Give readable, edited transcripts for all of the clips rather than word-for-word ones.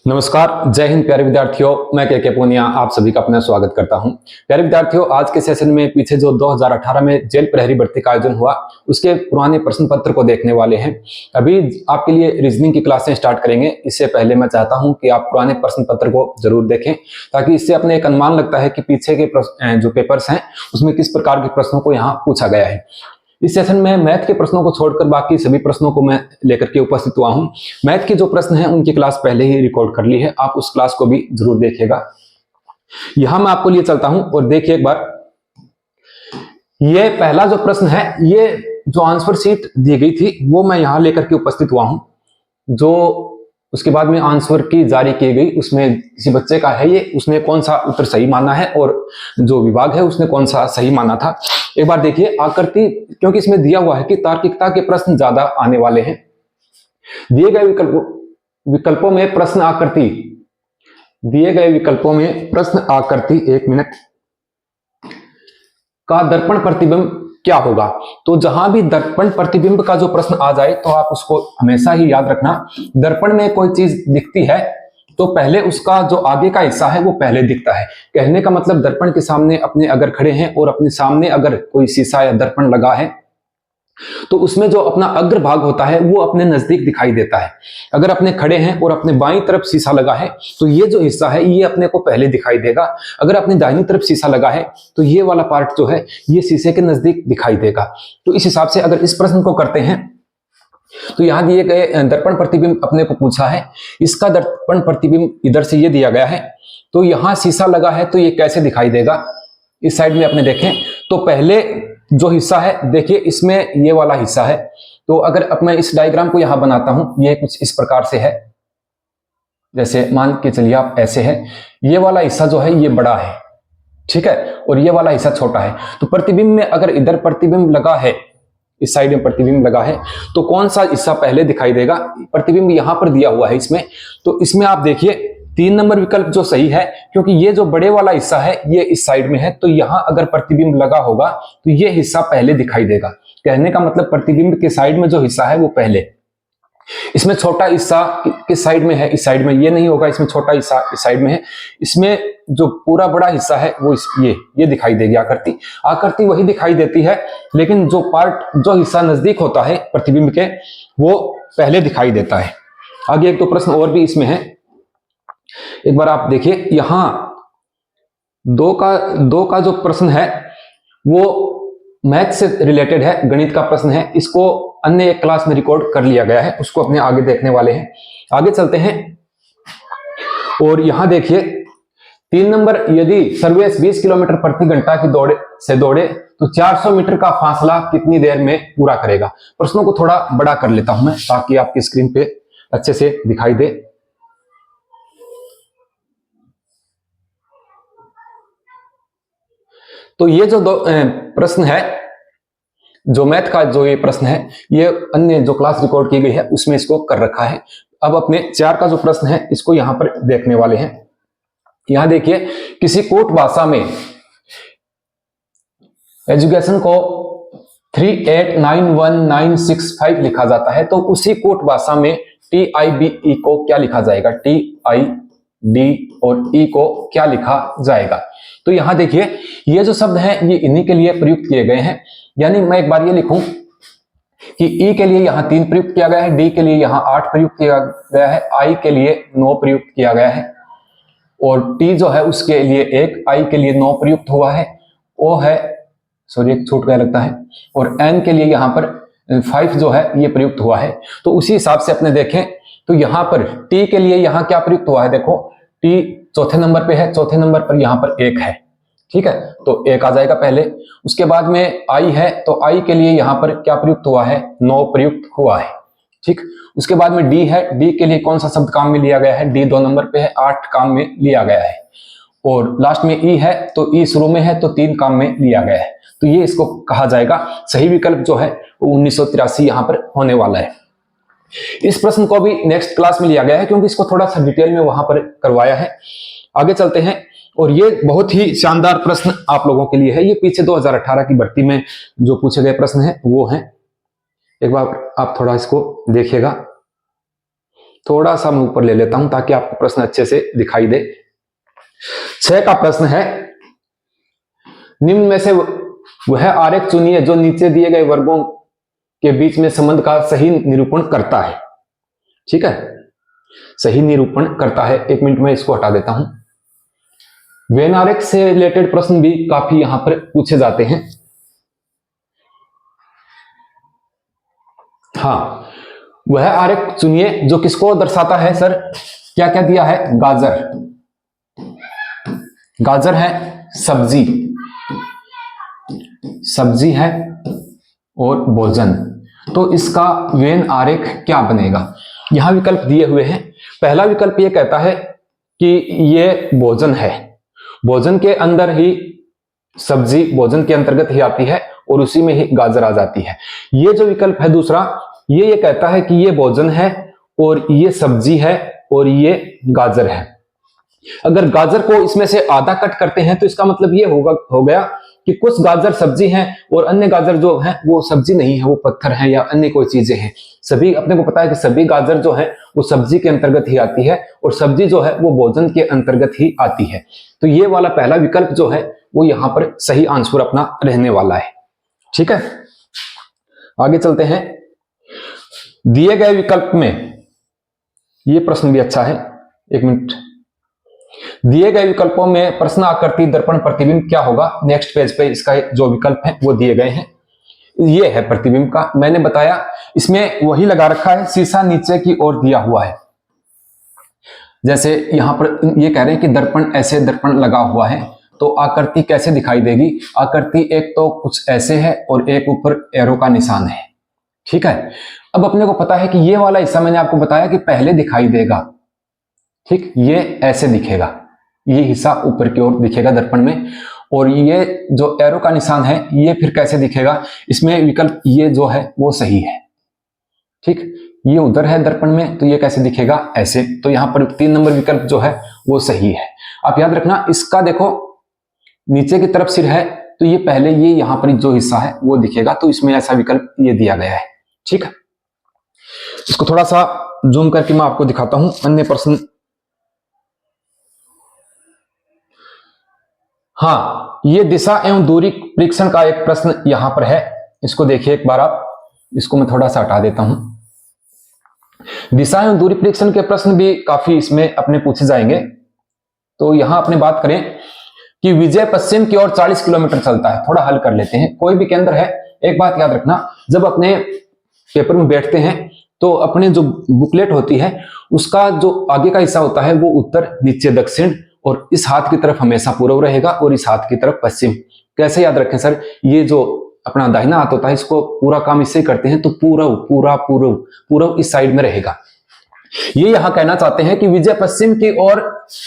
नमस्कार, जय हिंद प्यारे विद्यार्थियों। मैं के पूनिया आप सभी का अपना स्वागत करता हूं। प्यारे विद्यार्थियों, आज के सेशन में पीछे जो 2018 में जेल प्रहरी भर्ती का आयोजन हुआ उसके पुराने प्रश्न पत्र को देखने वाले हैं। अभी आपके लिए रीजनिंग की क्लासें स्टार्ट करेंगे। इससे पहले मैं चाहता हूं कि आप पुराने प्रश्न पत्र को जरूर देखें, ताकि इससे अपने एक अनुमान लगता है कि पीछे के जो पेपर्स हैं उसमें किस प्रकार के प्रश्नों को यहाँ पूछा गया है। इस सेशन में मैथ के प्रश्नों को छोड़कर बाकी सभी प्रश्नों को मैं लेकर के उपस्थित हुआ हूं। मैथ के जो प्रश्न हैं उनकी क्लास पहले ही रिकॉर्ड कर ली है, आप उस क्लास को भी जरूर देखिएगा। यहां मैं आपको लिए चलता हूं और देखिए एक बार, ये पहला जो प्रश्न है, ये जो आंसर शीट दी गई थी वो मैं यहां लेकर के उपस्थित हुआ हूं। जो उसके बाद में आंसर की जारी की गई उसमें किसी बच्चे का है, ये उसने कौन सा उत्तर सही माना है और जो विभाग है उसने कौन सा सही माना था। एक बार देखिए आकृति, क्योंकि इसमें दिया हुआ है कि तार्किकता के प्रश्न ज्यादा आने वाले हैं। दिए गए विकल्पों में प्रश्न आकृति, दिए गए विकल्पों में प्रश्न आकृति 1 मिनट का दर्पण प्रतिबिंब क्या होगा। तो जहां भी दर्पण प्रतिबिंब का जो प्रश्न आ जाए तो आप उसको हमेशा ही याद रखना। दर्पण में कोई चीज दिखती है तो पहले उसका जो आगे का हिस्सा है वो पहले दिखता है। कहने का मतलब, दर्पण के सामने अपने अगर खड़े हैं और अपने सामने अगर कोई शीशा या दर्पण लगा है तो उसमें जो अपना अग्र भाग होता है वो अपने नजदीक दिखाई देता है। अगर अपने खड़े हैं और अपने बाईं तरफ शीशा लगा है तो ये जो हिस्सा है ये अपने को पहले दिखाई देगा। अगर अपनी दाहिनी तरफ शीशा लगा है तो ये वाला पार्ट जो है ये शीशे के नजदीक दिखाई देगा। तो इस हिसाब से अगर इस प्रश्न को करते हैं तो यहां दिए गए दर्पण प्रतिबिंब अपने को पूछा है, इसका दर्पण प्रतिबिंब इधर से ये दिया गया है, तो यहां शीशा लगा है तो ये कैसे दिखाई देगा। इस साइड में अपने देखें तो पहले जो हिस्सा है, देखिए इसमें ये वाला हिस्सा है। तो अगर अब मैं इस डायग्राम को यहां बनाता हूं, ये कुछ इस प्रकार से है, जैसे मान के चलिए आप ऐसे है, ये वाला हिस्सा जो है ये बड़ा है, ठीक है, और ये वाला हिस्सा छोटा है। तो प्रतिबिंब में अगर इधर प्रतिबिंब लगा है, इस साइड में प्रतिबिंब लगा है, तो कौन सा हिस्सा पहले दिखाई देगा। प्रतिबिंब यहां पर दिया हुआ है इसमें, तो इसमें आप देखिए 3 नंबर विकल्प जो सही है, क्योंकि ये जो बड़े वाला हिस्सा है ये इस साइड में है, तो यहां अगर प्रतिबिंब लगा होगा तो ये हिस्सा पहले दिखाई देगा। कहने का मतलब प्रतिबिंब के साइड में जो हिस्सा है वो पहले। इसमें छोटा हिस्सा किस साइड में है, इस साइड में, ये नहीं होगा, इसमें छोटा हिस्सा इस साइड में है। इसमें जो पूरा बड़ा हिस्सा है वो ये दिखाई देगी आकृति। आकृति वही दिखाई देती है, लेकिन जो पार्ट, जो हिस्सा नजदीक होता है प्रतिबिंब के, वो पहले दिखाई देता है। आगे एक तो प्रश्न और भी इसमें है, एक बार आप देखिए, यहां दो का जो प्रश्न है वो मैथ से रिलेटेड है, गणित का प्रश्न है। इसको अन्य एक क्लास में रिकॉर्ड कर लिया गया है, उसको अपने आगे देखने वाले हैं। आगे चलते हैं और यहां देखिए 3 नंबर, यदि सर्वेश 20 किलोमीटर प्रति घंटा की दौड़े तो 400 मीटर का फासला कितनी देर में पूरा करेगा। प्रश्नों को थोड़ा बड़ा कर लेता हूं मैं, ताकि आपकी स्क्रीन पे अच्छे से दिखाई दे। तो ये जो प्रश्न है, जो मैथ का जो ये प्रश्न है, ये अन्य जो क्लास रिकॉर्ड की गई है उसमें इसको कर रखा है। अब अपने 4 का जो प्रश्न है इसको यहां पर देखने वाले हैं। यहां देखिए, किसी कोट भाषा में एजुकेशन को 3891965 लिखा जाता है, तो उसी कोट भाषा में TIBE को क्या लिखा जाएगा, TID और E को क्या लिखा जाएगा। तो यहां देखिए, ये जो शब्द हैं ये इन्हीं के लिए प्रयुक्त किए गए हैं। यानी मैं एक बार ये लिखूं कि E के लिए यहां 3 प्रयुक्त किया गया है, D के लिए यहां 8 प्रयुक्त किया गया है, I के लिए 9 प्रयुक्त किया गया है, और T जो है उसके लिए 1, I के लिए 9 प्रयुक्त हुआ है, O है, सॉरी एक छूट गया लगता है, और N के लिए यहां पर 5 जो है ये प्रयुक्त हुआ है। तो उसी हिसाब से अपने देखें तो यहां पर T के लिए यहां क्या प्रयुक्त हुआ है, देखो T चौथे नंबर पे है, चौथे नंबर पर यहां पर 1 है, ठीक है, तो 1 आ जाएगा पहले। उसके बाद में I है, तो I के लिए यहां पर क्या प्रयुक्त हुआ है, 9 प्रयुक्त हुआ है, ठीक। उसके बाद में D है, D के लिए कौन सा शब्द काम में लिया गया है, D 2 नंबर पे है, 8 काम में लिया गया है। और लास्ट में E है, तो E शुरू में है तो 3 काम में लिया गया है। तो ये इसको कहा जाएगा। सही विकल्प जो है वो 1983 यहां पर होने वाला है। इस प्रश्न को भी नेक्स्ट क्लास में लिया गया है, क्योंकि इसको थोड़ा सा डिटेल में वहां पर करवाया है। आगे चलते हैं, और ये बहुत ही शानदार प्रश्न आप लोगों के लिए है। ये पीछे 2018 की भर्ती में जो पूछे गए प्रश्न हैं वो हैं। एक बार आप थोड़ा इसको देखिएगा। थोड़ा सा मैं ऊपर ले लेता हूं ताकि आपको प्रश्न अच्छे से दिखाई दे। 6 का प्रश्न है, निम्न में से वह आरेख चुनिए जो नीचे दिए गए वर्गों के बीच में संबंध का सही निरूपण करता है। ठीक है, सही निरूपण करता है। 1 मिनट में इसको हटा देता हूं। वेन आरेख से रिलेटेड प्रश्न भी काफी यहां पर पूछे जाते हैं। हाँ, वह आरेख चुनिए जो किसको दर्शाता है सर? क्या क्या दिया है? गाजर, गाजर है, सब्जी, सब्जी है और भोजन। तो इसका वेन आरेख क्या बनेगा? यहां विकल्प दिए हुए हैं। पहला विकल्प यह कहता है कि यह भोजन है, भोजन के अंदर ही सब्जी भोजन के अंतर्गत ही आती है और उसी में ही गाजर आ जाती है। ये जो विकल्प है दूसरा, ये कहता है कि ये भोजन है और ये सब्जी है और ये गाजर है। अगर गाजर को इसमें से आधा कट करते हैं तो इसका मतलब ये हो गया कि कुछ गाजर सब्जी हैं और अन्य गाजर जो है वो सब्जी नहीं है, वो पत्थर है या अन्य कोई चीजें हैं। सभी अपने को पता है कि सभी गाजर जो है वो सब्जी के अंतर्गत ही आती है और सब्जी जो है वो भोजन के अंतर्गत ही आती है। तो ये वाला पहला विकल्प जो है वो यहां पर सही आंसर अपना रहने वाला है। ठीक है, आगे चलते हैं। दिए गए विकल्प में ये प्रश्न भी अच्छा है। 1 मिनट। दिए गए विकल्पों में प्रश्न आकृति दर्पण प्रतिबिंब क्या होगा? नेक्स्ट पेज पे इसका जो विकल्प है वो दिए गए हैं। ये है प्रतिबिंब का, मैंने बताया इसमें वही लगा रखा है, शीशा नीचे की ओर दिया हुआ है। जैसे यहां पर ये कह रहे हैं कि दर्पण, ऐसे दर्पण लगा हुआ है तो आकृति कैसे दिखाई देगी? आकृति एक तो कुछ ऐसे है और एक ऊपर एरो का निशान है। ठीक है, अब अपने को पता है कि ये वाला हिस्सा मैंने आपको बताया कि पहले दिखाई देगा। ठीक, ये ऐसे दिखेगा, ये हिस्सा ऊपर की ओर दिखेगा दर्पण में, और ये जो एरो का निशान है ये फिर कैसे दिखेगा? इसमें विकल्प ये जो है वो सही है। ठीक, ये उधर है दर्पण में तो ये कैसे दिखेगा? ऐसे। तो यहां पर 3 नंबर विकल्प जो है वो सही है। आप याद रखना, इसका देखो नीचे की तरफ सिर है तो ये पहले ये यहां पर जो हिस्सा है वो दिखेगा, तो इसमें ऐसा विकल्प ये दिया गया है। ठीक है, इसको थोड़ा सा जूम करके मैं आपको दिखाता हूं अन्य प्रश्न। हाँ, ये दिशा एवं दूरी परीक्षण का एक प्रश्न यहां पर है, इसको देखिए एक बार आप। इसको मैं थोड़ा सा हटा देता हूं। दिशा एवं दूरी परीक्षण के प्रश्न भी काफी इसमें अपने पूछे जाएंगे। तो यहां अपने बात करें कि विजय पश्चिम की ओर 40 किलोमीटर चलता है। थोड़ा हल कर लेते हैं, कोई भी केंद्र है। एक बात याद रखना, जब अपने पेपर में बैठते हैं तो अपने जो बुकलेट होती है उसका जो आगे का हिस्सा होता है वो उत्तर, नीचे दक्षिण, और इस हाथ की तरफ हमेशा पूर्व रहेगा और इस हाथ की तरफ पश्चिम। कैसे याद रखें सर? ये जो अपना दाहिना हाथ होता है इसको पूरा काम इससे करते हैं तो पूर्व, पूरा पूर्व, पूर्व इस साइड में रहेगा। ये यहां कहना चाहते हैं कि विजय पश्चिम की ओर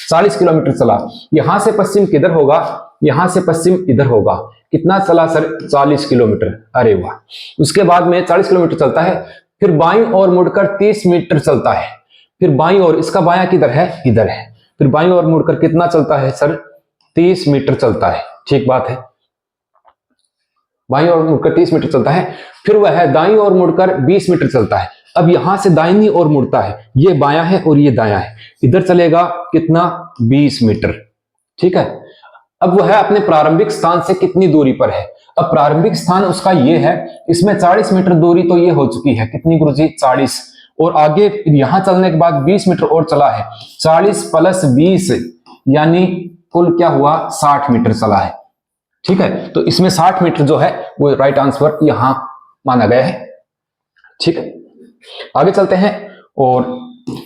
40 किलोमीटर चला। यहां से पश्चिम किधर होगा? यहां से पश्चिम इधर होगा। कितना चला सर? 40 किलोमीटर। अरे वाह। उसके बाद में 40 किलोमीटर चलता है, फिर बाईं ओर मुड़कर 30 मीटर चलता है। फिर बाईं ओर, इसका बायां किधर है? इधर है। फिर बाईं ओर मुड़कर कितना चलता है सर? 30 मीटर चलता है। ठीक बात है, बाईं ओर मुड़कर 30 मीटर चलता है। फिर वह दाईं ओर मुड़कर 20 मीटर चलता है। अब यहां से दाहिनी ओर मुड़ता है, ये बायां है और ये दायां है, इधर चलेगा कितना? 20 मीटर। ठीक है, अब वह अपने प्रारंभिक स्थान से कितनी दूरी पर है? अब प्रारंभिक स्थान उसका ये है, इसमें 40 मीटर दूरी तो ये हो चुकी है। कितनी गुरुजी? 40। और आगे यहां चलने के बाद 20 मीटर और चला है। 40 + 20 यानी कुल क्या हुआ? 60 मीटर चला है। ठीक है, तो इसमें 60 मीटर जो है वो राइट आंसर यहां माना गया है। ठीक है, आगे चलते हैं। और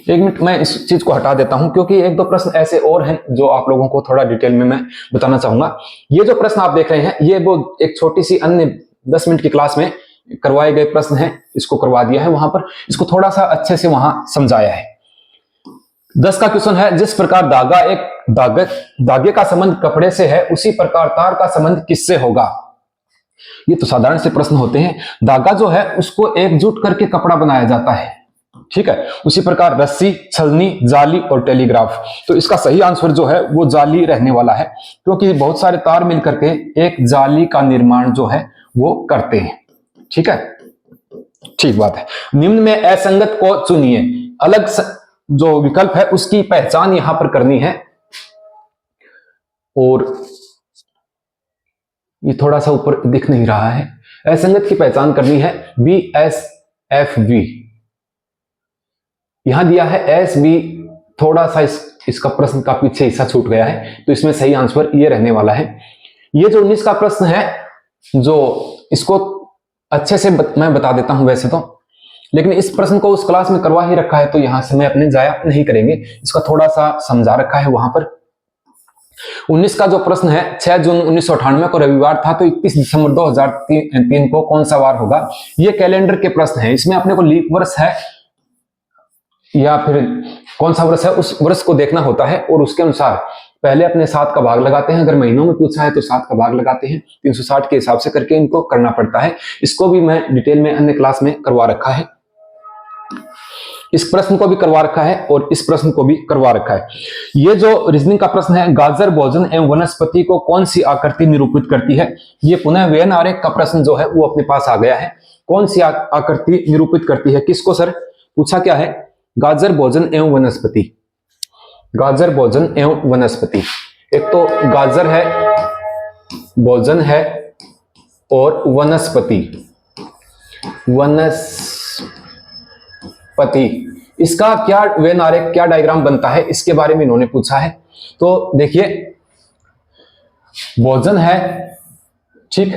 1 मिनट मैं इस चीज को हटा देता हूं क्योंकि 1-2 प्रश्न ऐसे और हैं जो आप लोगों को थोड़ा डिटेल में मैं बताना चाहूंगा। ये जो प्रश्न आप देख रहे हैं ये वो एक छोटी सी अन्य 10 मिनट की क्लास में करवाए गए प्रश्न हैं, इसको करवा दिया है वहां पर, इसको थोड़ा सा अच्छे से वहां समझाया है। 10 का क्वेश्चन है, जिस प्रकार धागे का संबंध कपड़े से है उसी प्रकार तार का संबंध किससे होगा? ये तो साधारण से प्रश्न होते हैं। धागा जो है उसको एकजुट करके कपड़ा बनाया जाता है। ठीक है, उसी प्रकार रस्सी, छलनी, जाली और टेलीग्राफ। तो इसका सही आंसर जो है वो जाली रहने वाला है, क्योंकि बहुत सारे तार मिलकर के एक जाली का निर्माण जो है वो करते हैं। ठीक है, ठीक बात है। निम्न में असंगत को चुनिए। जो विकल्प है उसकी पहचान यहां पर करनी है। और ये थोड़ा सा ऊपर दिख नहीं रहा है। असंगत की पहचान करनी है BSFV। यहां दिया है SB, थोड़ा सा इसका प्रश्न का पीछे हिस्सा छूट गया है, तो इसमें सही आंसर ये रहने वाला है। ये जो 19 का प्रश्न है, जो इसको अच्छे से मैं बता देता हूं वैसे तो, लेकिन इस प्रश्न को उस क्लास में करवा ही रखा है, तो यहां से मैं अपने जाया नहीं करेंगे, इसका थोड़ा सा समझा रखा है वहां पर। 19 का जो प्रश्न है, 6 जून 1998 को रविवार था, तो 31 दिसंबर 2003 को कौन सा वार होगा। ये कैलेंडर के प्रश्न है, इसमें अपने को लीप वर्ष है या फिर कौन सा वर्ष है उस वर्ष को देखना होता है, और उसके अनुसार पहले अपने 7 का भाग लगाते हैं। अगर महीनों में पूछा है तो 7 का भाग लगाते हैं, 360 के हिसाब से करके इनको करना पड़ता है। इसको भी मैं डिटेल में अन्य क्लास में करवा रखा है। इस प्रश्न को भी करवा रखा है और इस प्रश्न को भी करवा रखा है। ये जो रीजनिंग का प्रश्न है, गाजर भोजन एवं वनस्पति को कौन सी आकृति निरूपित करती है। ये पुनः वेन आरेख का प्रश्न जो है वो अपने पास आ गया है। कौन सी आकृति निरूपित करती है, किसको सर पूछा क्या है। गाजर भोजन एवं वनस्पति, गाजर भोजन एवं वनस्पति। एक तो गाजर है, भोजन है और वनस्पति, वनस्पति, इसका क्या वेन आरेख, क्या डायग्राम बनता है, इसके बारे में इन्होंने पूछा है। तो देखिए, भोजन है, ठीक,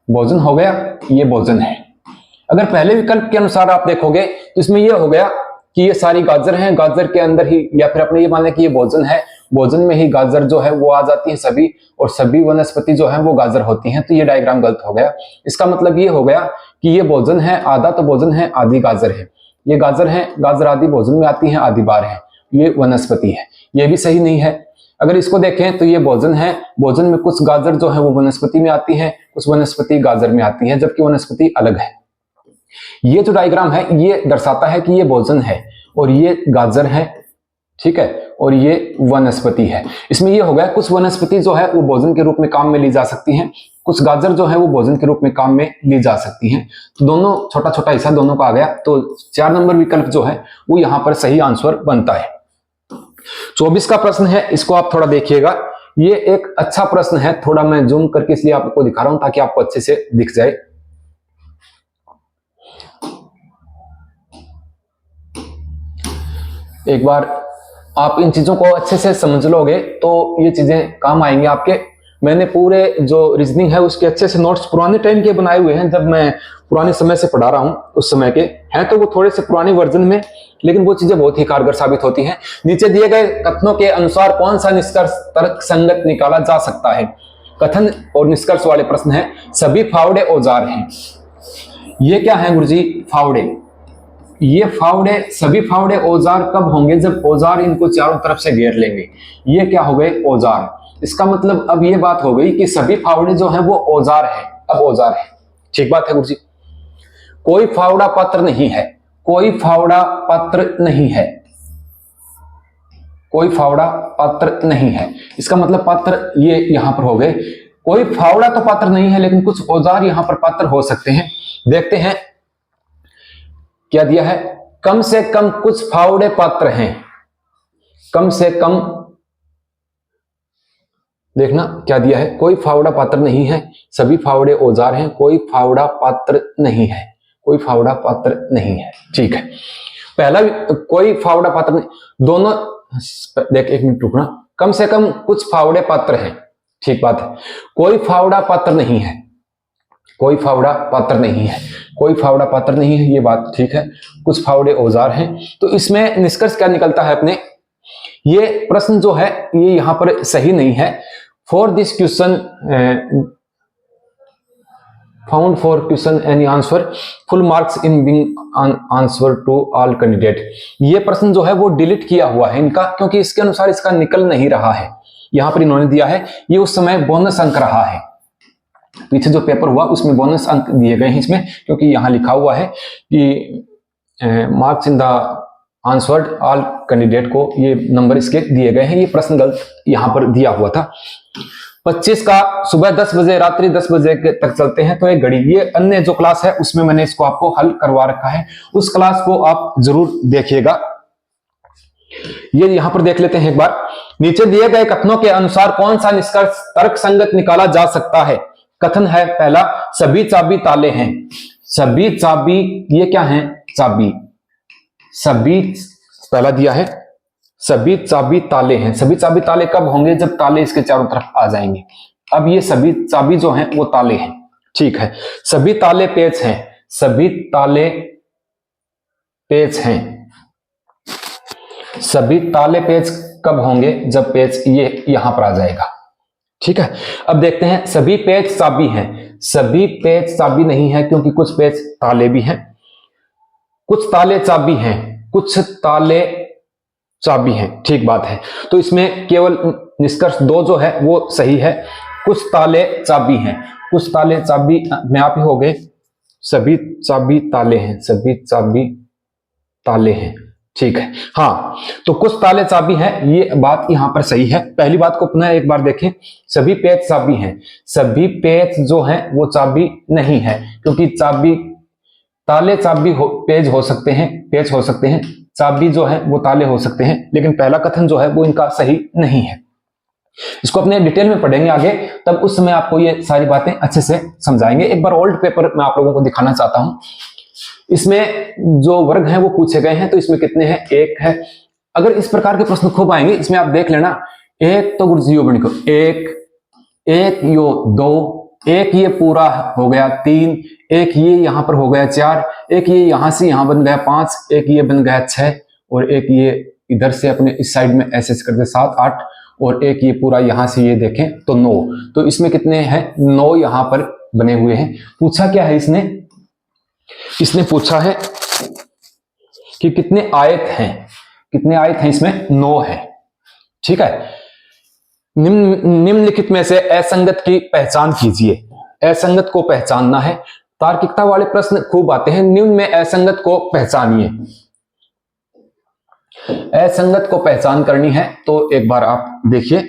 भोजन हो गया, ये भोजन है। अगर पहले विकल्प के अनुसार आप देखोगे तो इसमें यह हो गया कि ये सारी गाजर हैं, गाजर के अंदर ही, या फिर अपने ये मान लें कि ये भोजन है, भोजन में ही गाजर जो है वो आ जाती है सभी, और सभी वनस्पति जो है वो गाजर होती हैं। तो ये डायग्राम गलत हो गया। इसका मतलब ये हो गया कि ये भोजन है, आधा तो भोजन है, आधी गाजर है। ये गाजर है, गाजर आधी भोजन में आती है, आधी बाहर है, ये वनस्पति है। ये भी सही नहीं है। अगर इसको देखें तो ये भोजन है, भोजन में कुछ गाजर जो है वो वनस्पति में आती है, कुछ वनस्पति गाजर में आती है, जबकि वनस्पति अलग है। ये जो डायग्राम है ये दर्शाता है कि ये भोजन है और ये गाजर है, ठीक है, और ये वनस्पति है। इसमें ये हो गया कुछ वनस्पति जो है वो भोजन के रूप में काम में ली जा सकती हैं, कुछ गाजर जो है वो भोजन के रूप में काम में ली जा सकती हैं। तो दोनों छोटा छोटा हिस्सा दोनों का आ गया। तो 4 नंबर विकल्प जो है वो यहां पर सही आंसर बनता है। 24 का प्रश्न है, इसको आप थोड़ा देखिएगा। ये एक अच्छा प्रश्न है, थोड़ा मैं जूम करके इसलिए आपको दिखा रहा हूं ताकि आपको अच्छे से दिख जाए। एक बार आप इन चीजों को अच्छे से समझ लोगे तो ये चीजें काम आएंगी आपके। मैंने पूरे जो रीजनिंग है उसके अच्छे से नोट्स पुराने टाइम के बनाए हुए हैं, जब मैं पुराने समय से पढ़ा रहा हूं उस समय के हैं, तो वो थोड़े से पुराने वर्जन में, लेकिन वो चीजें बहुत ही कारगर साबित होती हैं। नीचे दिए गए कथनों के अनुसार कौन सा निष्कर्ष तर्क संगत निकाला जा सकता है। कथन और निष्कर्ष वाले प्रश्न है। सभी फावड़े औजार हैं। ये क्या है गुरुजी, फावड़े। ये फावड़े, सभी फावड़े औजार कब होंगे, जब औजार इनको चारों तरफ से घेर लेंगे। ये क्या हो गए, औजार। इसका मतलब अब ये बात हो गई कि सभी फावड़े जो हैं वो औजार है। अब औजार है, ठीक बात है गुरुजी। कोई फावड़ा पात्र नहीं है, कोई फावड़ा पात्र नहीं है, कोई फावड़ा पात्र नहीं है। इसका मतलब पात्र ये यहां पर हो गए। कोई फावड़ा तो पात्र नहीं है, लेकिन कुछ औजार यहां पर पात्र हो सकते हैं। देखते हैं क्या दिया है। कम से कम कुछ फावड़े पात्र हैं। कम से कम, देखना क्या दिया है। कोई फावड़ा पात्र नहीं है, सभी फावड़े औजार हैं, कोई फावड़ा पात्र नहीं है, कोई फावड़ा पात्र नहीं है। ठीक है, पहला कोई फावड़ा पात्र नहीं, दोनों देख, एक मिनट रुकना। कम से कम कुछ फावड़े पात्र हैं, ठीक बात है। कोई फावड़ा पात्र नहीं है, कोई फावड़ा पात्र नहीं है, कोई फावड़ा पात्र नहीं है, ये बात ठीक है। कुछ फावड़े औजार हैं। तो इसमें निष्कर्ष क्या निकलता है अपने, ये प्रश्न जो है ये यहां पर सही नहीं है। For this question found for question any answer full marks in being answer to all candidate. ये प्रश्न जो है वो डिलीट किया हुआ है इनका, क्योंकि इसके अनुसार इसका निकल नहीं रहा है। यहां पर इन्होंने दिया है, ये उस समय बोनस अंक रहा है। पीछे जो पेपर हुआ उसमें बोनस अंक दिए गए हैं इसमें, क्योंकि यहां लिखा हुआ है कि marks in the answered all candidate को ये नंबर इसके दिए गए हैं। ये प्रश्न गलत यहां पर दिया हुआ था। 25 का सुबह 10 बजे रात्रि 10 बजे तक चलते हैं, तो एक घड़ी, ये अन्य जो क्लास है उसमें मैंने इसको आपको हल करवा रखा है, उस क्लास को आप जरूर देखिएगा। ये यहां पर देख लेते हैं एक बार। नीचे दिए गए कथनों के अनुसार कौन सा निष्कर्ष तर्कसंगत निकाला जा सकता है? कथन है पहला, सभी चाबी ताले हैं। सभी चाबी, ये क्या है? चाबी। सभी, पहला दिया है सभी चाबी ताले हैं। सभी चाबी ताले कब होंगे? जब ताले इसके चारों तरफ आ जाएंगे। अब ये सभी चाबी जो हैं वो ताले हैं, ठीक है। सभी ताले पेच हैं। सभी ताले पेच हैं। सभी ताले पेच कब होंगे? जब पेच ये यहां पर आ जाएगा, ठीक है। अब देखते हैं, सभी पेच चाबी हैं। सभी पेच चाबी नहीं है, क्योंकि कुछ पेच ताले भी हैं। कुछ ताले चाबी हैं, कुछ ताले चाबी हैं, ठीक बात है। तो इसमें केवल निष्कर्ष 2 जो है वो सही है। कुछ ताले चाबी हैं, कुछ ताले चाबी में आप ही हो गए। सभी चाबी ताले हैं। सभी चाबी ताले हैं, ठीक है। हाँ, तो कुछ ताले चाबी हैं, ये बात यहां पर सही है। पहली बात को पुनः एक बार देखें, सभी पेच चाबी हैं। सभी पेच जो हैं वो चाबी नहीं है, क्योंकि चाबी, ताले चाबी पेच हो सकते हैं, पेच हो सकते हैं, चाबी जो है वो ताले हो सकते हैं, लेकिन पहला कथन जो है वो इनका सही नहीं है। इसको अपने डिटेल में पढ़ेंगे आगे, तब उस समय आपको ये सारी बातें अच्छे से समझाएंगे। एक बार ओल्ड पेपर मैं आप लोगों को दिखाना चाहता हूं। इसमें जो वर्ग हैं वो पूछे गए हैं, तो इसमें कितने हैं? 1 है। अगर इस प्रकार के प्रश्न खूब आएंगे, इसमें आप देख लेना, 1 तो गुरुजी बन को 1 यो 2, 1 ये पूरा हो गया 3, 1 ये यहां पर हो गया 4, 1 ये यहां से यहां बन गया 5, 1 ये बन गया 6, और 1 ये इधर से अपने इस साइड में ऐसे करते 7, 8, और 1 ये पूरा यहां से ये देखें तो 9। तो इसमें कितने हैं? 9 यहां पर बने हुए हैं। पूछा क्या है इसने पूछा है कि कितने आयत हैं। कितने आयत हैं? इसमें 9 है, ठीक है। निम्नलिखित में से असंगत की पहचान कीजिए। असंगत को पहचानना है। तार्किकता वाले प्रश्न खूब आते हैं। निम्न में असंगत को पहचानिए। असंगत को पहचान करनी है तो एक बार आप देखिए।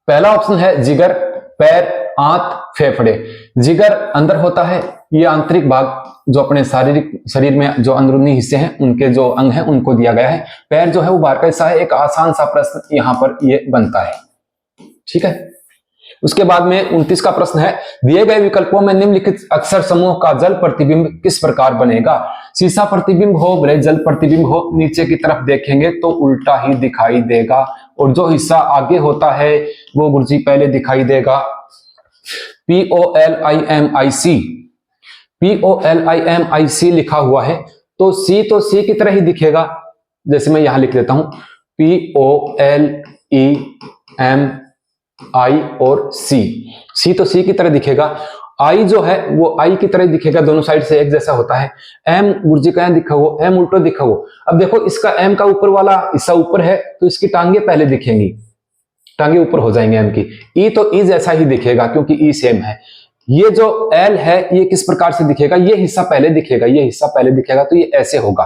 पहला ऑप्शन है जिगर, पैर, आंत, फेफड़े। जिगर अंदर होता है, ये आंतरिक भाग जो अपने शारीरिक शरीर में जो अंदरूनी हिस्से हैं उनके जो अंग हैं उनको दिया गया है। पैर जो है वो बाहर का हिस्सा है। एक आसान सा प्रश्न यहां पर ये बनता है, ठीक है। उसके बाद में 29 का प्रश्न है, दिए गए विकल्पों में निम्नलिखित अक्षर समूह का जल प्रतिबिंब किस प्रकार बनेगा? शीशा प्रतिबिंब हो, भले जल प्रतिबिंब हो, नीचे की तरफ देखेंगे तो उल्टा ही दिखाई देगा, और जो हिस्सा आगे होता है वो गुरुजी पहले दिखाई देगा। POLIMIC, POLIMIC लिखा हुआ है, तो सी तो सी की तरह ही दिखेगा। जैसे मैं यहां लिख देता हूं POLEMI और सी तो सी की तरह दिखेगा। आई जो है वो आई की तरह दिखेगा, दोनों साइड से एक जैसा होता है। एम गुरुजी का दिखा हो, एम उल्टो दिखा हो। अब देखो इसका एम का ऊपर वाला हिस्सा ऊपर है, तो इसकी टांगे पहले दिखेंगी, टांगे ऊपर हो जाएंगे एम की। ई तो ई जैसा ही दिखेगा, क्योंकि ई सेम है। ये जो एल है ये किस प्रकार से दिखेगा? ये हिस्सा पहले दिखेगा, ये हिस्सा पहले दिखेगा, तो ये ऐसे होगा,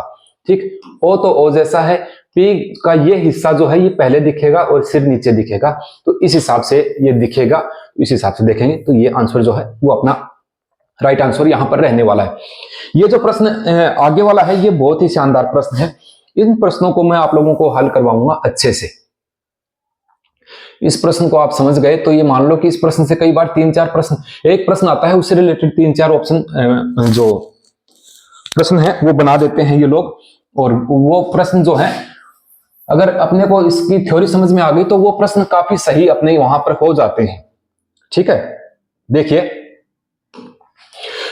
ठीक। ओ तो ओ जैसा है। पी का ये हिस्सा जो है ये पहले दिखेगा और सिर नीचे दिखेगा, तो इस हिसाब से ये दिखेगा। इस हिसाब से देखेंगे तो ये आंसर जो है वो अपना राइट आंसर यहां पर रहने वाला है। ये जो प्रश्न आगे वाला है ये बहुत ही शानदार प्रश्न है। इन प्रश्नों को मैं आप लोगों को हल करवाऊंगा अच्छे से। इस प्रश्न को आप समझ गए तो ये मान लो कि इस प्रश्न से कई बार 3-4 प्रश्न, एक प्रश्न आता है उससे रिलेटेड 3-4 ऑप्शन जो प्रश्न है वो बना देते हैं ये लोग। और वो प्रश्न जो है अगर अपने को इसकी थ्योरी समझ में आ गई तो वो प्रश्न काफी सही अपने वहां पर हो जाते हैं, ठीक है। देखिए,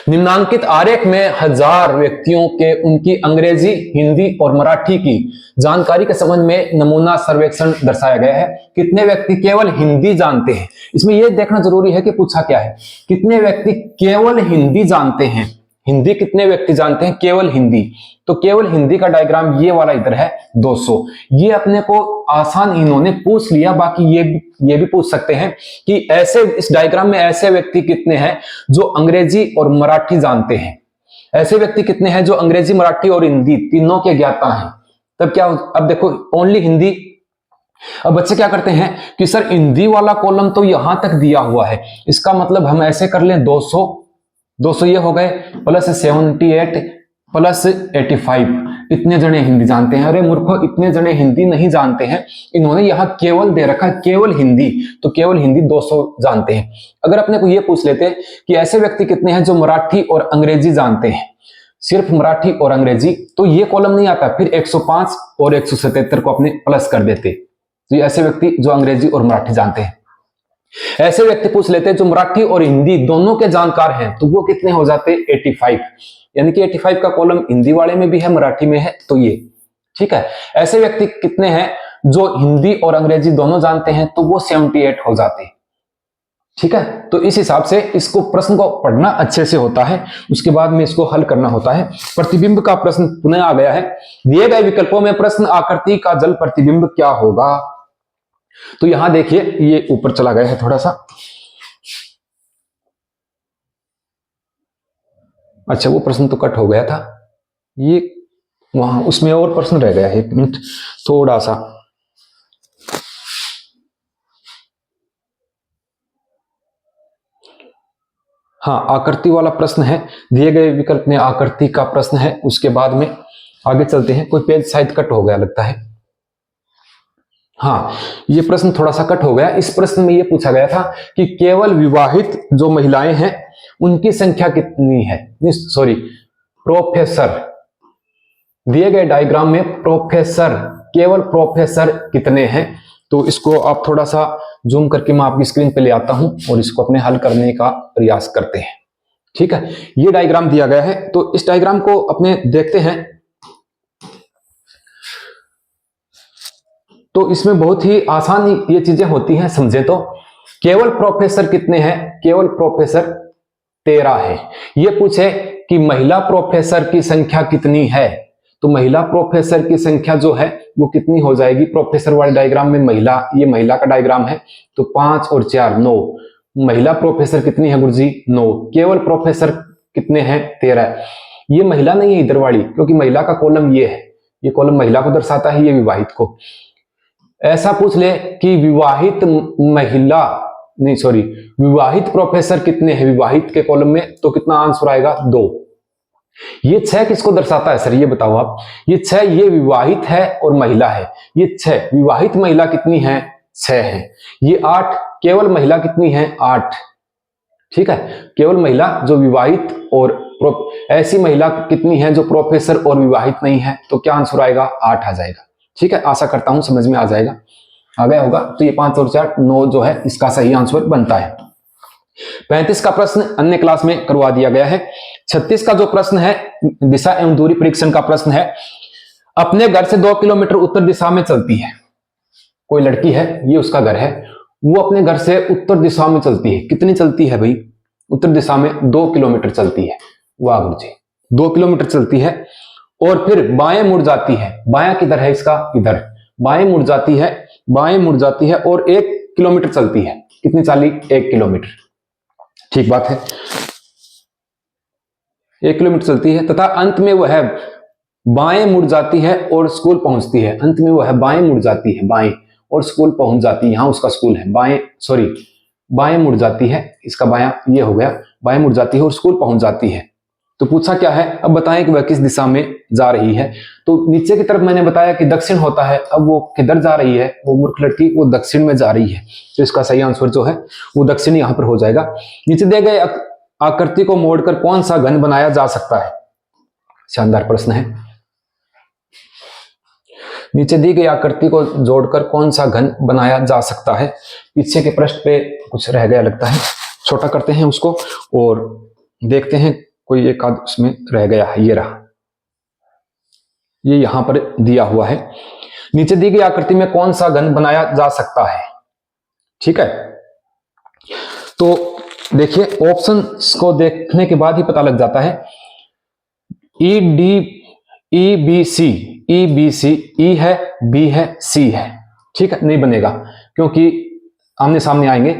निम्नांकित आरेख में 1000 व्यक्तियों के उनकी अंग्रेजी, हिंदी और मराठी की जानकारी के संबंध में नमूना सर्वेक्षण दर्शाया गया है। कितने व्यक्ति केवल हिंदी जानते हैं? इसमें यह देखना जरूरी है कि पूछा क्या है। कितने व्यक्ति केवल हिंदी जानते हैं? हिंदी कितने व्यक्ति जानते हैं? केवल हिंदी। तो केवल हिंदी का डायग्राम ये वाला इधर है 200। ये अपने को आसान इन्होंने पूछ लिया। बाकी ये भी पूछ सकते हैं कि ऐसे इस डायग्राम में ऐसे व्यक्ति कितने हैं जो अंग्रेजी और मराठी जानते हैं। ऐसे व्यक्ति कितने हैं जो अंग्रेजी, मराठी और हिंदी तीनों के ज्ञाता हैं। तब क्या, अब देखो ओनली हिंदी। अब बच्चे क्या करते हैं कि सर हिंदी वाला कॉलम तो यहां तक दिया हुआ है, इसका मतलब हम ऐसे कर लें 200 ये हो गए प्लस 78 प्लस 85, इतने जने हिंदी जानते हैं। अरे मूर्खों, इतने जने हिंदी नहीं जानते हैं, इन्होंने यहाँ केवल दे रखा है केवल हिंदी, तो केवल हिंदी 200 जानते हैं। अगर अपने को ये पूछ लेते कि ऐसे व्यक्ति कितने हैं जो मराठी और अंग्रेजी जानते हैं, सिर्फ मराठी और अंग्रेजी, तो ये कॉलम नहीं आता, फिर 105 और 177 को अपने प्लस कर देते। तो ये ऐसे व्यक्ति जो अंग्रेजी और मराठी जानते हैं। ऐसे व्यक्ति पूछ लेते जो मराठी और हिंदी दोनों के जानकार हैं, तो वो कितने हो जाते 85, यानी कि 85 का कॉलम हिंदी वाले में भी है मराठी में है, तो ये ठीक है। ऐसे व्यक्ति कितने हैं जो हिंदी और अंग्रेजी दोनों जानते हैं, तो वो 78 हो जाते हैं। ठीक है, तो इस हिसाब से इसको प्रश्न को पढ़ना अच्छे से होता है, उसके बाद में इसको हल करना होता है। प्रतिबिंब का प्रश्न पुनः आ गया है। दिए गए विकल्पों में प्रश्न आकृति का जल प्रतिबिंब क्या होगा? तो यहां देखिए ये ऊपर चला गया है थोड़ा सा। अच्छा, वो प्रश्न तो कट हो गया था, ये वहां उसमें और प्रश्न रह गया है। 1 मिनट थोड़ा सा, हाँ आकृति वाला प्रश्न है। दिए गए विकल्प में आकृति का प्रश्न है, उसके बाद में आगे चलते हैं। कोई पेज शायद कट हो गया लगता है। हाँ, ये प्रश्न थोड़ा सा कट हो गया। इस प्रश्न में ये पूछा गया था कि केवल विवाहित जो महिलाएं हैं उनकी संख्या कितनी है। सॉरी, प्रोफेसर, दिए गए डायग्राम में प्रोफेसर, केवल प्रोफेसर कितने हैं? तो इसको आप थोड़ा सा जूम करके मैं आपकी स्क्रीन पे ले आता हूं और इसको अपने हल करने का प्रयास करते हैं। ठीक है, ये डायग्राम दिया गया है, तो इस डायग्राम को अपने देखते हैं। तो इसमें बहुत ही आसान ये चीजें होती हैं, समझे तो। केवल प्रोफेसर कितने हैं? केवल प्रोफेसर 13 है। ये पूछे कि महिला प्रोफेसर की संख्या कितनी है, तो महिला प्रोफेसर की संख्या जो है वो कितनी हो जाएगी? प्रोफेसर वाले डायग्राम में महिला, ये महिला का डायग्राम है, तो 5 और 4 9। महिला प्रोफेसर कितनी है गुरुजी? 9। केवल प्रोफेसर कितने हैं? 13। ये महिला नहीं है इधर वाली, क्योंकि महिला का कॉलम ये है, ये कॉलम महिला को दर्शाता है, ये विवाहित को। ऐसा पूछ ले कि विवाहित महिला, नहीं सॉरी, विवाहित प्रोफेसर कितने हैं विवाहित के कॉलम में, तो कितना आंसर आएगा? 2। ये 6 किसको दर्शाता है सर, ये बताओ आप। ये 6 ये विवाहित है और महिला है। ये 6 विवाहित महिला कितनी है? 6 है। ये 8 केवल महिला कितनी है? 8। ठीक है, केवल महिला जो विवाहित और ऐसी महिला कितनी है जो प्रोफेसर और विवाहित नहीं है, तो क्या आंसर आएगा? 8 आ जाएगा। ठीक है, आशा करता हूं समझ में आ जाएगा, आ गया होगा। तो ये 5 और 4 9 जो है इसका सही आंसर बनता है। 35 का प्रश्न अन्य क्लास में करवा दिया गया है। 36 का जो प्रश्न है दिशा एवं दूरी परीक्षण का प्रश्न है। अपने घर से 2 किलोमीटर उत्तर दिशा में चलती है, कोई लड़की है, ये उसका घर है, वो अपने घर से उत्तर दिशा में चलती है। कितनी चलती है भाई? उत्तर दिशा में 2 किलोमीटर चलती है। वाह गुरु जी, 2 किलोमीटर चलती है और फिर बाएं मुड़ जाती है। बायां किधर है इसका? इधर। बाएं मुड़ जाती है, बाएं मुड़ जाती है और 1 किलोमीटर चलती है। कितनी चाली? 1 किलोमीटर। ठीक बात है, 1 किलोमीटर चलती है तथा अंत में वह बाएं मुड़ जाती है और स्कूल पहुंचती है। अंत में वह बाएं मुड़ जाती है, बाएं, और स्कूल पहुंच जाती है। यहां उसका स्कूल है। बाएं, सॉरी, बाएं मुड़ जाती है, इसका बायां ये हो गया, बाएं मुड़ जाती है और स्कूल पहुंच जाती है। तो पूछा क्या है, अब बताएं कि वह किस दिशा में जा रही है। तो नीचे की तरफ मैंने बताया कि दक्षिण होता है, अब वो किधर जा रही है? वो मूर्ख लड़की वो दक्षिण में जा रही है, तो इसका सही आंसर जो है वो दक्षिण यहां पर हो जाएगा। नीचे दिए गए आकृति को मोड़कर कौन सा घन बनाया जा सकता है? शानदार प्रश्न है। नीचे दी गई आकृति को जोड़कर कौन सा घन बनाया जा सकता है? पीछे के पृष्ठ पे कुछ रह गया लगता है, छोटा करते हैं उसको और देखते हैं कोई एक आध उसमें रह गया है। ये रहा, ये यहां पर दिया हुआ है। नीचे दी गई आकृति में कौन सा घन बनाया जा सकता है? ठीक है, तो देखिए ऑप्शन को देखने के बाद ही पता लग जाता है। E B C, E B C, ई है, बी है, सी है। ठीक है, नहीं बनेगा क्योंकि आमने सामने आएंगे।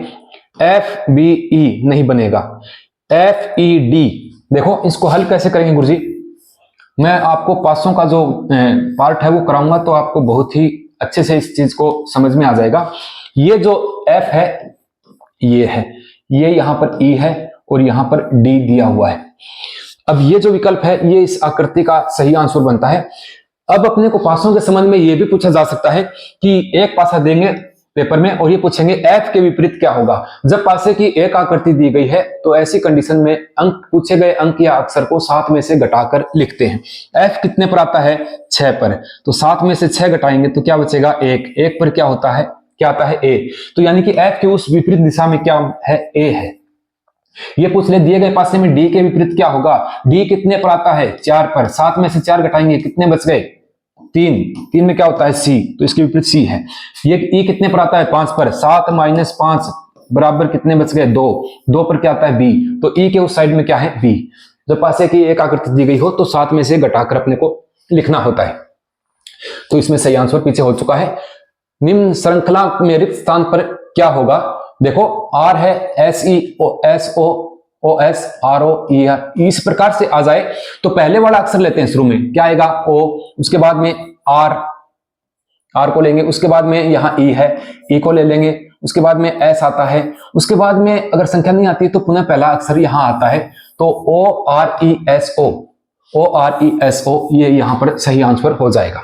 एफ बी ई नहीं बनेगा। एफ ई डी, देखो इसको हल कैसे करेंगे गुरुजी? मैं आपको पासों का जो पार्ट है वो कराऊंगा, तो आपको बहुत ही अच्छे से इस चीज को समझ में आ जाएगा। ये जो एफ है ये है, ये यहां पर ई है और यहां पर डी दिया हुआ है। अब ये जो विकल्प है ये इस आकृति का सही आंसर बनता है। अब अपने को पासों के संबंध में यह भी पूछा जा सकता है कि एक पासा देंगे पेपर में और ये पूछेंगे एफ के विपरीत क्या होगा। जब पासे की एक आकृति दी गई है तो ऐसी कंडीशन में अंक, पूछे गए अंक या अक्षर को 7 में से घटाकर लिखते हैं। एफ कितने पर आता है? 6 पर। तो 7 में से 6 घटाएंगे तो क्या बचेगा? 1। 1 पर क्या होता है? क्या आता है? ए। तो यानी कि एफ के उस विपरीत दिशा में क्या है? ए है। ये पूछ ले दिए गए पासे में डी के विपरीत क्या होगा? डी कितने पर आता है? 4 पर। 7 में से 4 घटाएंगे, कितने बच गए? 3। 3 में क्या होता है? सी। तो इसके विपरीत सी है। ये ई कितने पर आता है? 5 पर। 7 माइनस 5 बराबर कितने बच गए? 2। 2 पर क्या आता है? बी। तो ई के उस साइड में क्या है? बी। जब पासे की एक आकृति दी गई हो तो 7 में से घटाकर अपने को लिखना होता है। तो इसमें सही आंसर पीछे हो चुका है। निम्न श्रृंखला में रिक्त स्थान पर क्या होगा? देखो आर है, S E O S O S R O E R. इस प्रकार से आ जाए तो पहले वाला अक्षर लेते हैं शुरू में, क्या आएगा? ओ। उसके बाद में आर को लेंगे, उसके बाद में यहाँ ई है, ई को ले लेंगे, उसके बाद में एस आता है, उसके बाद में अगर संख्या नहीं आती तो पुनः पहला अक्षर यहाँ आता है। तो O R E S O, ये यहाँ पर सही आंसर हो जाएगा।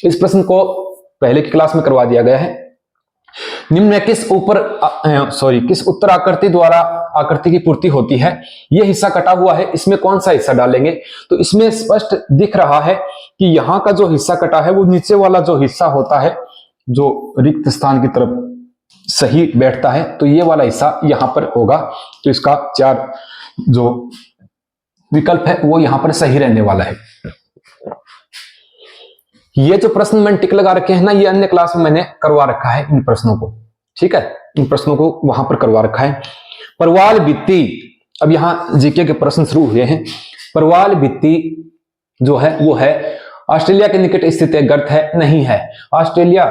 इस प्रश्न को पहले की क्लास में करवा दिया गया है। निम्न में किस उत्तर आकृति द्वारा आकृति की पूर्ति होती है? यह हिस्सा कटा हुआ है, इसमें कौन सा हिस्सा डालेंगे? तो इसमें स्पष्ट दिख रहा है कि यहाँ का जो हिस्सा कटा है वो नीचे वाला जो हिस्सा होता है जो रिक्त स्थान की तरफ सही बैठता है, तो ये वाला हिस्सा यहाँ पर होगा। तो इसका 4 जो विकल्प है वो यहाँ पर सही रहने वाला है। ये जो प्रश्न मैंने टिक लगा रखे हैं ना, ये अन्य क्लास में मैंने करवा रखा है इन प्रश्नों को, ठीक है, इन प्रश्नों को वहां पर करवा रखा है। परवाल भित्ति, अब यहां जीके के प्रश्न शुरू हुए हैं। परवाल भित्ति जो है वो है ऑस्ट्रेलिया के निकट स्थित एक गर्त है? नहीं है। ऑस्ट्रेलिया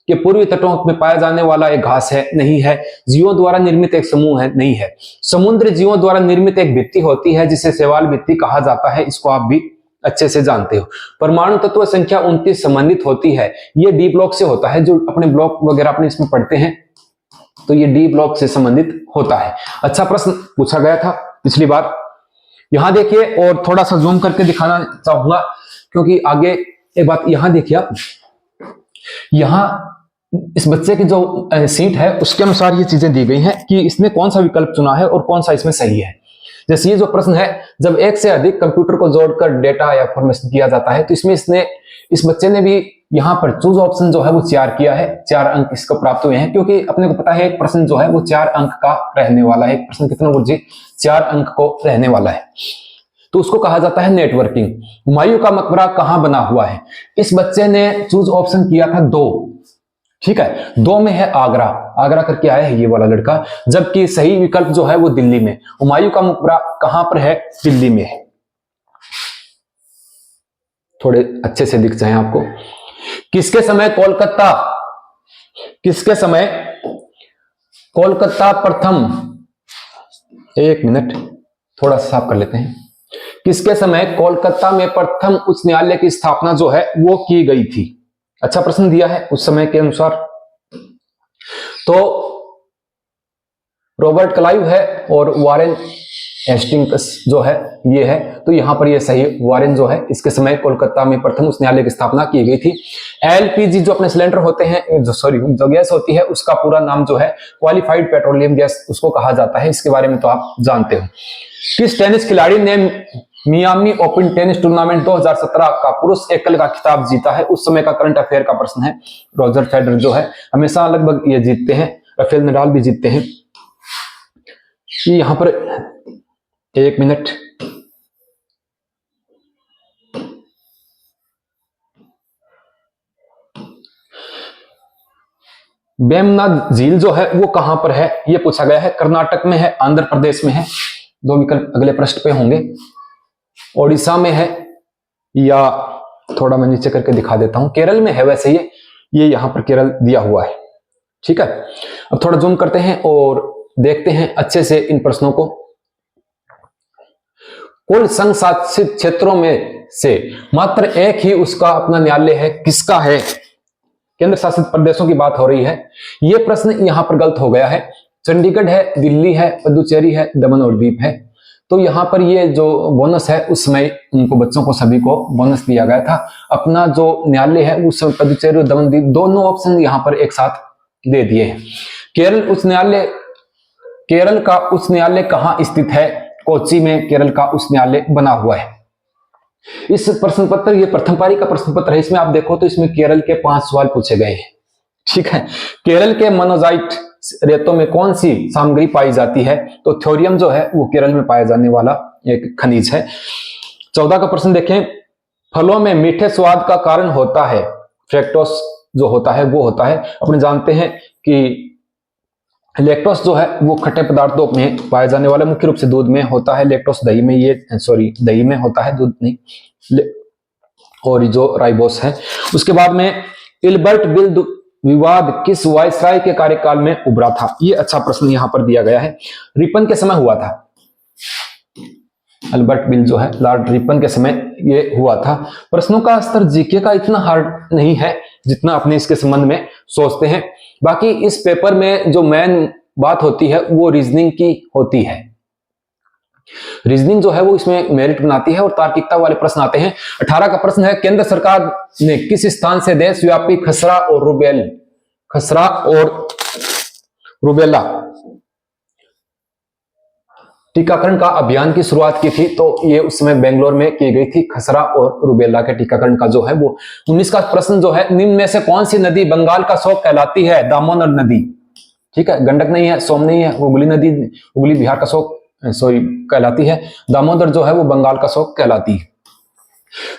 के पूर्वी तटों में पाया जाने वाला एक घास है? नहीं है। जीवों द्वारा निर्मित एक समूह है? नहीं है। समुद्र जीवों द्वारा निर्मित एक भित्ति होती है जिसे शैवाल भित्ति कहा जाता है, इसको आप भी अच्छे से जानते हो। परमाणु तत्व संख्या 29 संबंधित होती है, ये डी ब्लॉक से होता है। जो अपने ब्लॉक वगैरह अपने इसमें पढ़ते हैं तो ये डी ब्लॉक से संबंधित होता है। अच्छा प्रश्न पूछा गया था पिछली बार। यहां देखिए और थोड़ा सा जूम करके दिखाना चाहूंगा क्योंकि आगे एक बात यहां देखिए आप, यहां इस बच्चे की जो सीट है उसके अनुसार ये चीजें दी गई हैं कि इसने कौन सा विकल्प चुना है और कौन सा इसमें सही है। जैसे ये जो प्रश्न है, जब एक से अधिक कंप्यूटर को जोड़कर डेटा या फॉर्मेशन किया जाता है, तो इसमें इस बच्चे ने भी यहाँ पर चूज ऑप्शन जो है वो 4 किया है। 4 अंक इसको प्राप्त हुए हैं क्योंकि अपने को पता है एक प्रश्न जो है वो 4 अंक का रहने वाला है। एक प्रश्न कितना गुरुजी? 4 अंक को रहने वाला है, तो उसको कहा जाता है नेटवर्किंग। हुमायूं का मकबरा कहाँ बना हुआ है? इस बच्चे ने चूज ऑप्शन किया था 2, ठीक है, 2 में है आगरा। आगरा करके आया है ये वाला लड़का, जबकि सही विकल्प जो है वो दिल्ली में। हुमायूं का मकबरा कहां पर है? दिल्ली में है। थोड़े अच्छे से दिख जाए आपको। किसके समय कोलकाता प्रथम, एक मिनट थोड़ा साफ कर लेते हैं। किसके समय कोलकाता में प्रथम उच्च न्यायालय की स्थापना जो है वो की गई थी? अच्छा प्रश्न दिया है उस समय के अनुसार। तो रॉबर्ट क्लाइव है और वारेन हेस्टिंग्स जो है ये है, तो यहां पर ये सही वारेन जो है, इसके समय कोलकाता में प्रथम उच्च न्यायालय की स्थापना की गई थी। एलपीजी जो अपने सिलेंडर होते हैं, जो गैस होती है, उसका पूरा नाम जो है क्वालिफाइड पेट्रोलियम गैस उसको कहा जाता है। इसके बारे में तो आप जानते हो। किस टेनिस खिलाड़ी ने मियामी ओपन टेनिस टूर्नामेंट 2017 का पुरुष एकल का खिताब जीता है? उस समय का करंट अफेयर का प्रश्न है। रॉजर फेडरर जो है हमेशा लगभग ये जीतते हैं, राफेल नडाल भी जीतते हैं। यहां पर एक मिनट, वेमना झील जो है वो कहां पर है ये पूछा गया है। कर्नाटक में है, आंध्र प्रदेश में है। 2 विकल्प अगले पृष्ठ पे होंगे। ओडिशा में है या थोड़ा मैं नीचे करके दिखा देता हूं, केरल में है। वैसे ये यहां पर केरल दिया हुआ है, ठीक है। अब थोड़ा जूम करते हैं और देखते हैं अच्छे से इन प्रश्नों को। कुल संघ शासित क्षेत्रों में से मात्र एक ही उसका अपना न्यायालय है, किसका है? केंद्र शासित प्रदेशों की बात हो रही है। यह प्रश्न यहां पर गलत हो गया है। चंडीगढ़ है, दिल्ली है, पुदुचेरी है, दमन और दीव है। तो यहाँ पर ये जो बोनस है उसमें उनको बच्चों को सभी को बोनस दिया गया था। अपना जो न्यायालय है उस समय पुदुचेरी और दमन दोनों ऑप्शन यहाँ पर एक साथ दे दिए हैं। केरल का उच्च न्यायालय कहाँ स्थित है? कोच्चि में केरल का उच्च न्यायालय बना हुआ है। इस प्रश्न पत्र, ये प्रथम पारी का प्रश्न पत्र है, इसमें आप देखो तो इसमें केरल के 5 सवाल पूछे गए हैं। ठीक है, केरल के मोनोजाइट रेतों में कौन सी सामग्री पाई जाती है? तो थोरियम जो है वो केरल में पाया जाने वाला एक खनिज है। 14 का प्रश्न देखें, फलों में मीठे स्वाद का कारण होता है, फ्रैक्टोस जो होता है वो होता है, अपने जानते हैं कि लैक्टोस जो है वो खट्टे पदार्थों में पाया जाने वाला, मुख्य रूप से दूध में होता है। लैक्टोस दही में, दही में होता है, दूध नहीं। और जो राइबोस है। उसके बाद में इल्बर्ट बिल विवाद किस वायसराय के कार्यकाल में उभरा था? ये अच्छा प्रश्न यहां पर दिया गया है। रिपन के समय हुआ था। अल्बर्ट बिल जो है लॉर्ड रिपन के समय ये हुआ था। प्रश्नों का स्तर जीके का इतना हार्ड नहीं है जितना अपने इसके संबंध में सोचते हैं। बाकी इस पेपर में जो मेन बात होती है वो रीजनिंग की होती है। रीजनिंग जो है वो इसमें मेरिट बनाती है और तार्किकता वाले प्रश्न आते हैं। 18 का प्रश्न है, केंद्र सरकार ने किस स्थान से देशव्यापी खसरा और रुबेला टीकाकरण का अभियान की शुरुआत की थी? तो ये उस समय बेंगलोर में की गई थी, खसरा और रुबेला के टीकाकरण का जो है वो। 19 का प्रश्न जो है, निम्न में से कौन सी नदी बंगाल का शोक कहलाती है? दामोदर नदी। ठीक है, गंडक नहीं है, सोम नहीं है, हुगली नदी, हुगली बिहार का शोक कहलाती है। दामोदर जो है वो बंगाल का शोक कहलाती है।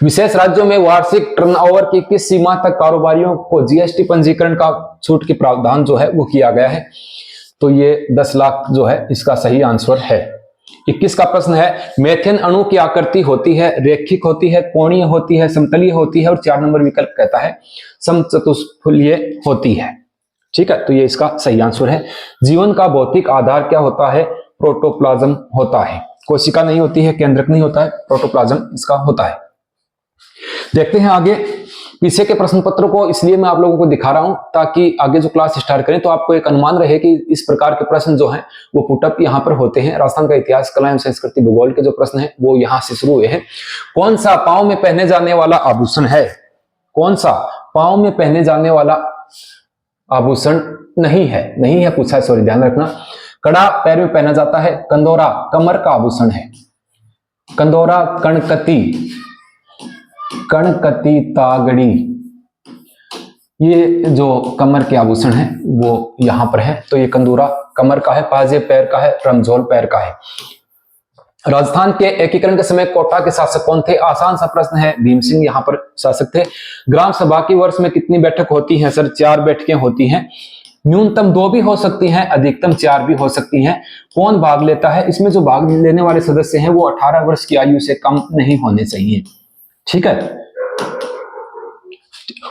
विशेष राज्यों में वार्षिक टर्नओवर की किस सीमा तक कारोबारियों को जीएसटी पंजीकरण का छूट की प्रावधान जो है वो किया गया है? तो ये 10 लाख जो है इसका सही आंसर है। 21 का प्रश्न है, मेथेन अणु की आकृति होती है, रेखिक होती है, कोणीय होती है, समतलीय होती है, और 4 नंबर विकल्प कहता है समचतुष्फलकीय होती है। ठीक है, तो ये इसका सही आंसर है। जीवन का भौतिक आधार क्या होता है? प्रोटोप्लाज्म होता है। कोशिका नहीं होती है, केंद्रक नहीं होता है, प्रोटोप्लाज्म इसका होता है। देखते हैं आगे पीछे के प्रश्न पत्रों को, इसलिए मैं आप लोगों को दिखा रहा हूं ताकि आगे जो क्लास स्टार्ट करें तो आपको एक अनुमान रहे कि इस प्रकार के प्रश्न जो हैं वो पुटअप यहां पर होते हैं। राजस्थान का इतिहास, कला एवं संस्कृति, भूगोल के जो प्रश्न हैं वो यहां से शुरू हुए हैं। कौन सा पांव में पहने जाने वाला आभूषण है? कौन सा पांव में पहने जाने वाला आभूषण नहीं है पूछा है, सॉरी ध्यान रखना। कड़ा पैर में पहना जाता है। कंदोरा कमर का आभूषण है। कंदोरा, कणकती, तागड़ी, ये जो कमर के आभूषण है वो यहां पर है। तो ये कंदूरा कमर का है, पाजे पैर का है, रमझोल पैर का है। राजस्थान के एकीकरण के समय कोटा के शासक कौन थे? आसान सा प्रश्न है, भीम सिंह यहाँ पर शासक थे। ग्राम सभा की वर्ष में कितनी बैठक होती हैं? सर 4 बैठकें होती हैं। न्यूनतम 2 भी हो सकती हैं, अधिकतम 4 भी हो सकती हैं। कौन भाग लेता है? इसमें जो भाग लेने वाले सदस्य हैं वो 18 वर्ष की आयु से कम नहीं होने चाहिए। ठीक है,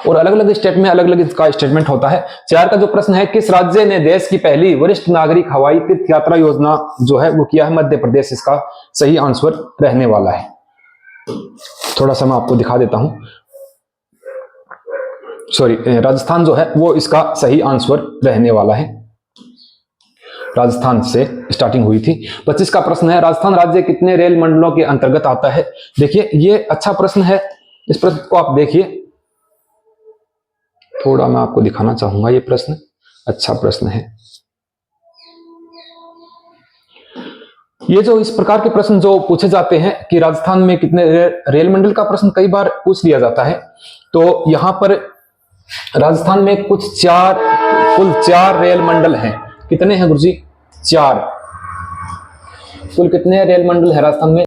और अलग अलग स्टेट में अलग अलग इसका स्टेटमेंट होता है। 4 का जो प्रश्न है, किस राज्य ने देश की पहली वरिष्ठ नागरिक हवाई तीर्थ यात्रा योजना जो है वो किया है? मध्य प्रदेश इसका सही आंसर रहने वाला है। थोड़ा सा मैं आपको दिखा देता हूं, सॉरी राजस्थान जो है वो इसका सही आंसर रहने वाला है। राजस्थान से स्टार्टिंग हुई थी। 25 का प्रश्न है, राजस्थान राज्य कितने रेल मंडलों के अंतर्गत आता है? देखिए ये अच्छा प्रश्न है, इस प्रश्न को आप देखिए, थोड़ा मैं आपको दिखाना चाहूंगा। ये प्रश्न अच्छा प्रश्न है। ये जो इस प्रकार के प्रश्न जो पूछे जाते हैं कि राजस्थान में कितने रेल मंडल का प्रश्न कई बार पूछ लिया जाता है। तो यहां पर राजस्थान में कुल 4 रेल मंडल हैं। कितने हैं गुरुजी? 4। कुल कितने रेल मंडल है राजस्थान में?